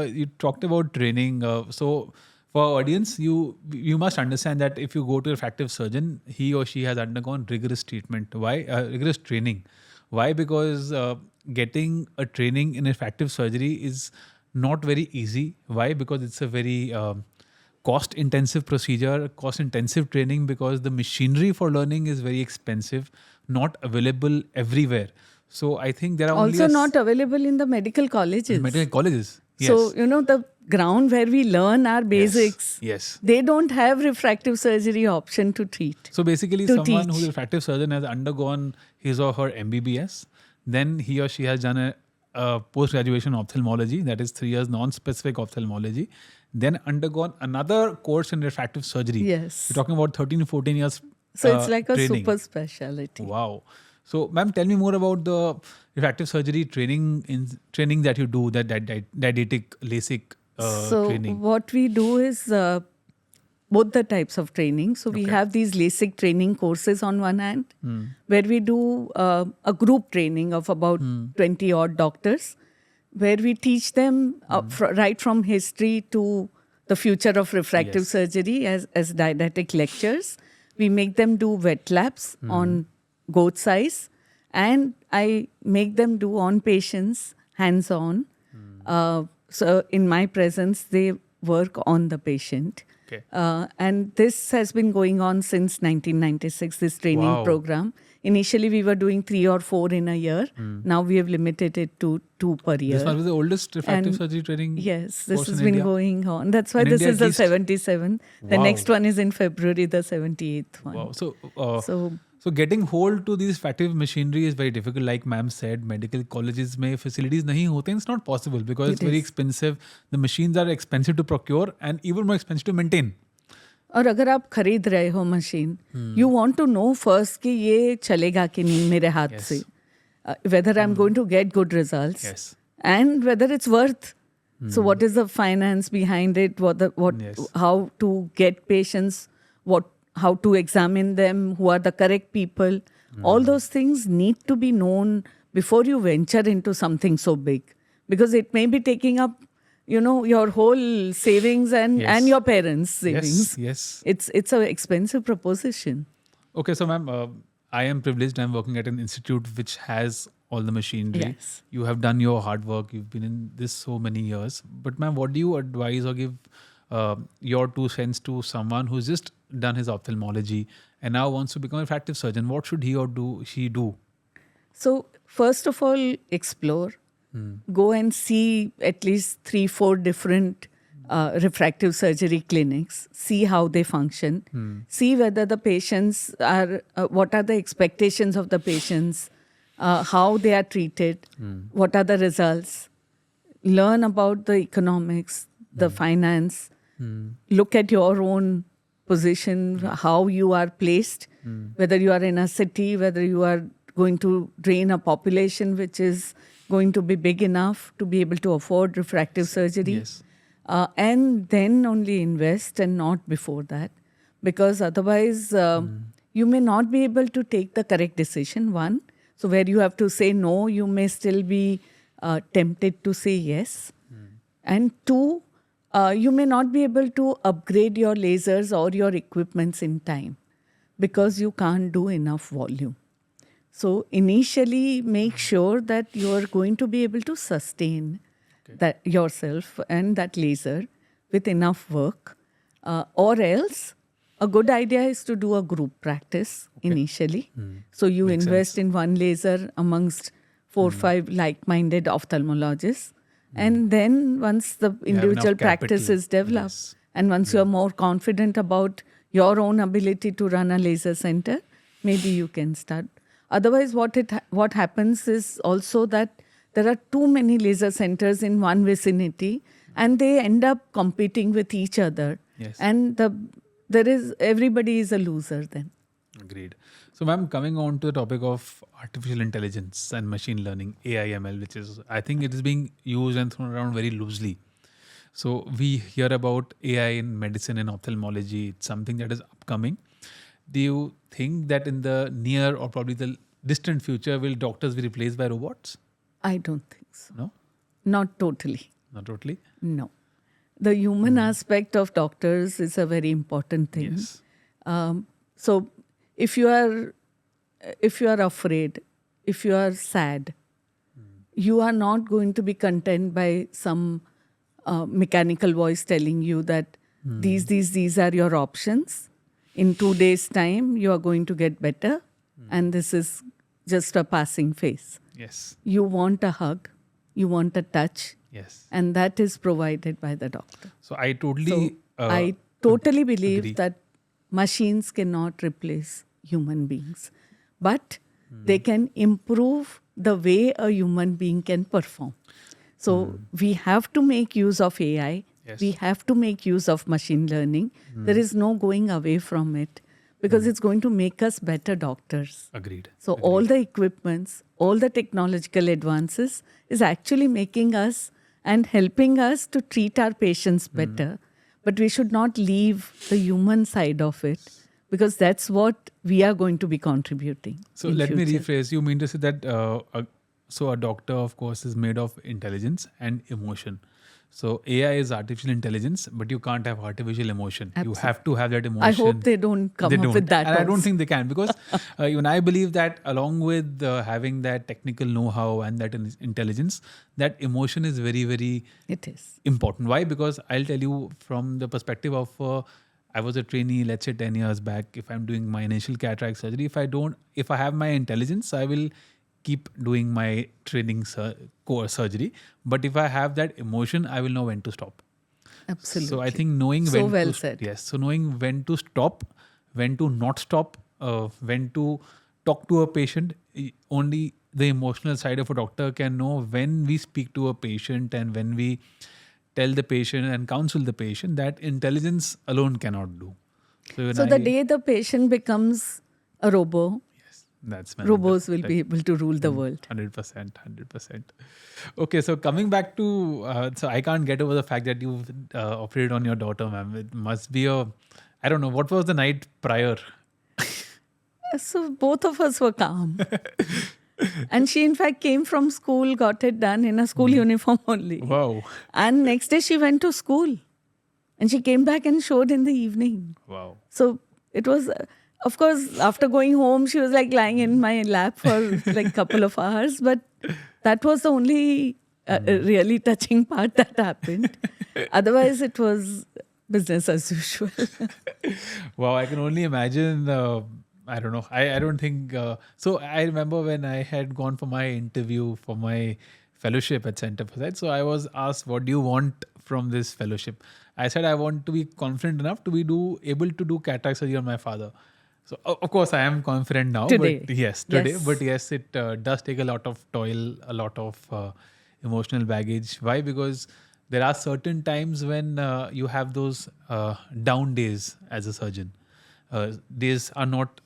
you talked about training. So for our audience, you must understand that if you go to a refractive surgeon, he or she has undergone rigorous treatment. Why? Rigorous training. Why? Because getting a training in refractive surgery is not very easy. Why? Because it's a very cost intensive procedure, cost intensive training, because the machinery for learning is very expensive, not available everywhere. So I think there are only Also not available in the medical colleges. medical colleges. Yes. So, the ground where we learn our basics, Yes. they don't have refractive surgery option to treat. So basically, to someone teach. who's a refractive surgeon has undergone his or her MBBS, then he or she has done a post-graduation ophthalmology, that is 3 years non-specific ophthalmology, then undergone another course in refractive surgery. Yes. We're talking about 13 to 14 years So it's like a training. super specialty. Wow. So, ma'am, tell me more about the refractive surgery training that you do, that didactic LASIK So training. what we do is both the types of training. So we have these LASIK training courses on one hand, where we do a group training of about 20 odd doctors, where we teach them right from history to the future of refractive surgery as didactic lectures. We make them do wet labs on goat size, and I make them do on patients, hands-on. So in my presence, they work on the patient. Okay. And this has been going on since 1996, this training Wow. program. Initially, we were doing 3 or 4 in a year. Now we have limited it to 2 per year. This was the oldest refractive And surgery training. Yes, this course has in been India? going on. That's why In this India is at the least? 77. The Wow. next one is in February, the 78th one. Wow. So, So so getting hold to these refractive machinery is very difficult. Like ma'am said, medical colleges में facilities नहीं होते. It's not possible because it's very expensive. The machines are expensive to procure and even more expensive to maintain. और अगर आप खरीद रहे हो machine, you want to know first कि ये चलेगा कि नहीं मेरे हाथ से, whether I'm going to get good results, Yes. and whether it's worth. So what is the finance behind it? How to get patients? How to examine them? Who are the correct people? All those things need to be known before you venture into something so big, because it may be taking up, your whole savings and your parents' savings. Yes. It's an expensive proposition. Okay, so ma'am, I am privileged. I'm working at an institute which has all the machinery. Yes. You have done your hard work. You've been in this so many years. But ma'am, what do you advise or give your 2 cents to someone who's just done his ophthalmology and now wants to become a refractive surgeon? What should he or she do? So first of all, explore. Go and see at least 3-4 different refractive surgery clinics. See how they function. See whether the patients are, what are the expectations of the patients, how they are treated, what are the results. Learn about the economics, the finance. Look at your own position, how you are placed, whether you are in a city, whether you are going to drain a population which is going to be big enough to be able to afford refractive surgery. Yes. And then only invest and not before that. Because otherwise, you may not be able to take the correct decision, one. So where you have to say no, you may still be tempted to say yes. And 2, you may not be able to upgrade your lasers or your equipments in time because you can't do enough volume. So initially, make sure that you are going to be able to sustain that yourself and that laser with enough work. Or else, a good idea is to do a group practice initially. So you Makes invest sense. in one laser amongst 4 or 5 like-minded ophthalmologists. And then once the individual enough practice capital. is developed, Yes. and once you're more confident about your own ability to run a laser center, maybe you can start. Otherwise, what happens is also that there are too many laser centers in one vicinity, and they end up competing with each other. Yes. And everybody is a loser then. Agreed. So, ma'am, coming on to the topic of artificial intelligence and machine learning, AI/ML, which is, I think it is being used and thrown around very loosely. So, we hear about AI in medicine and ophthalmology. It's something that is upcoming. Do you think that in the near or probably the distant future, will doctors be replaced by robots? I don't think so. No? Not totally. Not totally. No. The human aspect of doctors is a very important thing. Yes. So if you are afraid, if you are sad, you are not going to be content by some mechanical voice telling you that these are your options. In 2 days' time, you are going to get better, and this is just a passing phase. Yes. You want a hug, you want a touch, Yes. and that is provided by the doctor. So I totally. So I totally believe agree. that machines cannot replace human beings, but they can improve the way a human being can perform. So we have to make use of AI. Yes. We have to make use of machine learning. There is no going away from it because it's going to make us better doctors. Agreed. So all the equipments, all the technological advances is actually making us and helping us to treat our patients better. But we should not leave the human side of it because that's what we are going to be contributing. So in let me future. rephrase. You mean to say that a doctor, of course, is made of intelligence and emotion. So AI is artificial intelligence, but you can't have artificial emotion. You have to have that emotion. I hope they don't come They up don't. with that. And I don't also. think they can because even I believe that along with having that technical know-how and that intelligence, that emotion is very, very It is. important. Why? Because I'll tell you from the perspective of I was a trainee, let's say 10 years back. If I'm doing my initial cataract surgery, if I have my intelligence, I will keep doing my training core surgery. But if I have that emotion, I will know when to stop. Absolutely. So I think knowing So when well to said. yes, so knowing when to stop, when to not stop, when to talk to a patient, only the emotional side of a doctor can know when we speak to a patient and when we tell the patient and counsel the patient that intelligence alone cannot do. So the day the patient becomes a robo, yes, that's when robos will be able to rule the world. 100%, 100%. Okay, so coming back to, so I can't get over the fact that you operated on your daughter, ma'am. It must be I don't know, what was the night prior? So both of us were calm. And she, in fact, came from school, got it done in a school uniform only. Wow. And next day she went to school. And she came back and showed in the evening. Wow. So it was, of course, after going home, she was like lying in my lap for like a couple of hours. But that was the only really touching part that happened. Otherwise, it was business as usual. Wow, I can only imagine. I don't know. I don't think. So I remember when I had gone for my interview for my fellowship at Center for Sight. So I was asked, "What do you want from this fellowship?" I said, "I want to be confident enough to be able to do cataract surgery on my father." So of course I am confident now. Today. But yes, today. Yes. But yes, it does take a lot of toil, a lot of emotional baggage. Why? Because there are certain times when you have those down days as a surgeon. Days are not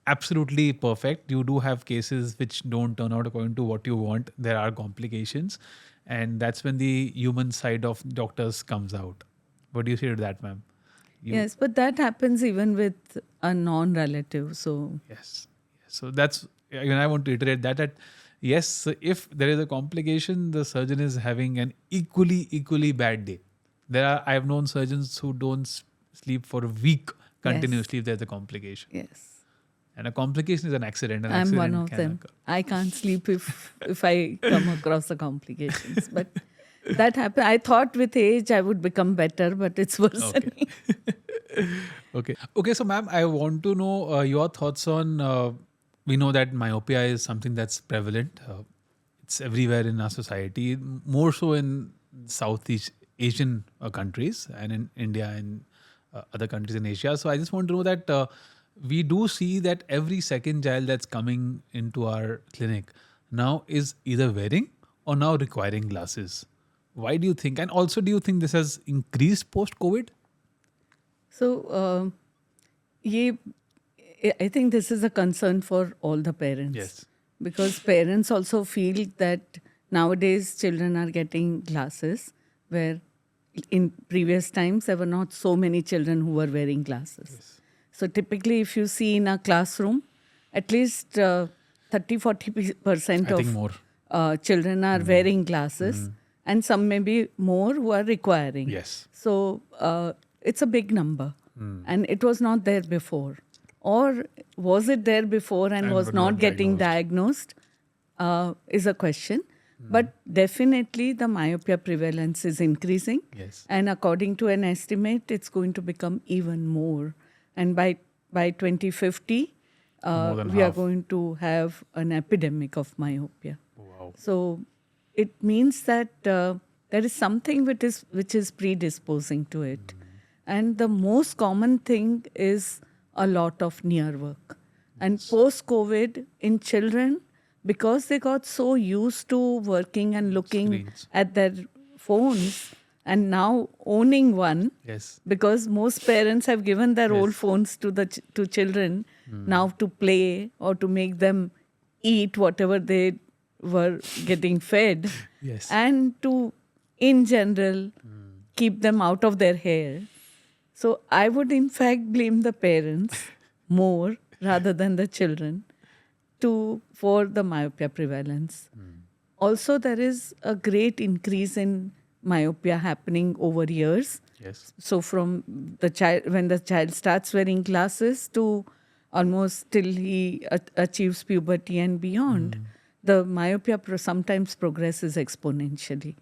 absolutely perfect. You do have cases which don't turn out according to what you want. There are complications, and that's when the human side of doctors comes out. What do you say to that, ma'am? Yes, but that happens even with a non-relative. So Yes. So that's, I want to iterate that yes, if there is a complication, the surgeon is having an equally bad day. I have known surgeons who don't sleep for a week continuously if there's a complication. yes, And a complication is an accident. An I'm accident one of can them. occur. I can't sleep if I come across the complications. But that happened. I thought with age I would become better, but it's worsening. Okay. So, ma'am, I want to know your thoughts on. We know that myopia is something that's prevalent. It's everywhere in our society, more so in Southeast Asian countries and in India and other countries in Asia. So, I just want to know that we do see that every second child that's coming into our clinic now is either wearing or now requiring glasses. Why do you think? And also, do you think this has increased post-COVID? So, I think this is a concern for all the parents. Yes. Because parents also feel that nowadays children are getting glasses, where in previous times there were not so many children who were wearing glasses. Yes. So typically if you see in a classroom, at least 30-40% I think of more. children are wearing glasses and some may be more who are requiring. Yes. So it's a big number, and it was not there before. Or was it there before and was not getting diagnosed is a question. But definitely the myopia prevalence is increasing. Yes. And according to an estimate, it's going to become even more. And by 2050, More than we are half. going to have an epidemic of myopia. Wow. So it means that there is something which is predisposing to it. And the most common thing is a lot of near work. And post-COVID in children, because they got so used to working and looking Screens. at their phones and now owning one, Yes. because most parents have given their old phones to the to children now to play or to make them eat whatever they were getting fed, Yes. and to in general keep them out of their hair. So I would in fact blame the parents more rather than the children for the myopia prevalence. Also, there is a great increase in myopia happening over years. Yes. So from the child, when the child starts wearing glasses to almost till he achieves puberty and beyond, the myopia sometimes progresses exponentially.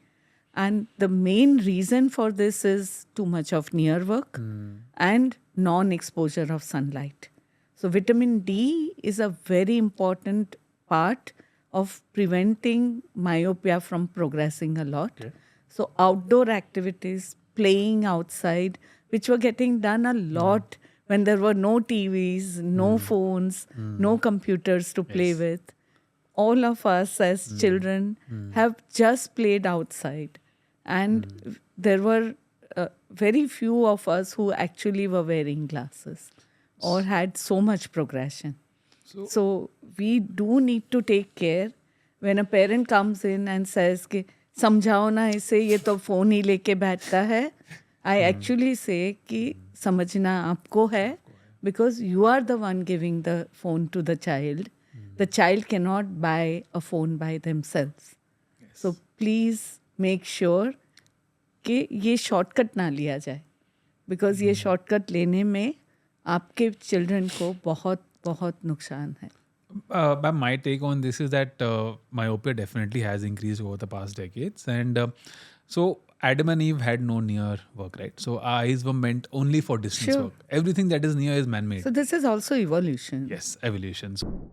And the main reason for this is too much of near work and non-exposure of sunlight. So vitamin D is a very important part of preventing myopia from progressing a lot. Okay. So outdoor activities, playing outside, which were getting done a lot when there were no TVs, no phones, no computers to play with. All of us as children have just played outside. And there were very few of us who actually were wearing glasses or had so much progression. So we do need to take care. When a parent comes in and says कि समझाओ ना इसे, ये तो phone ही लेके बैठता है, I actually say कि समझना आपको है, because you are the one giving the phone to the child. The child cannot buy a phone by themselves. So please make sure कि ये शॉर्टकट ना लिया जाए, बिकॉज ये शॉर्टकट लेने में आपके चिल्ड्रन को बहुत बहुत नुकसान है. But my take on this is that myopia definitely has increased over the past decades. And so Adam and Eve had no near work, right? So our eyes were meant only for distance Sure. work. Everything that is near is man-made. So this is also evolution. Yes, evolution. So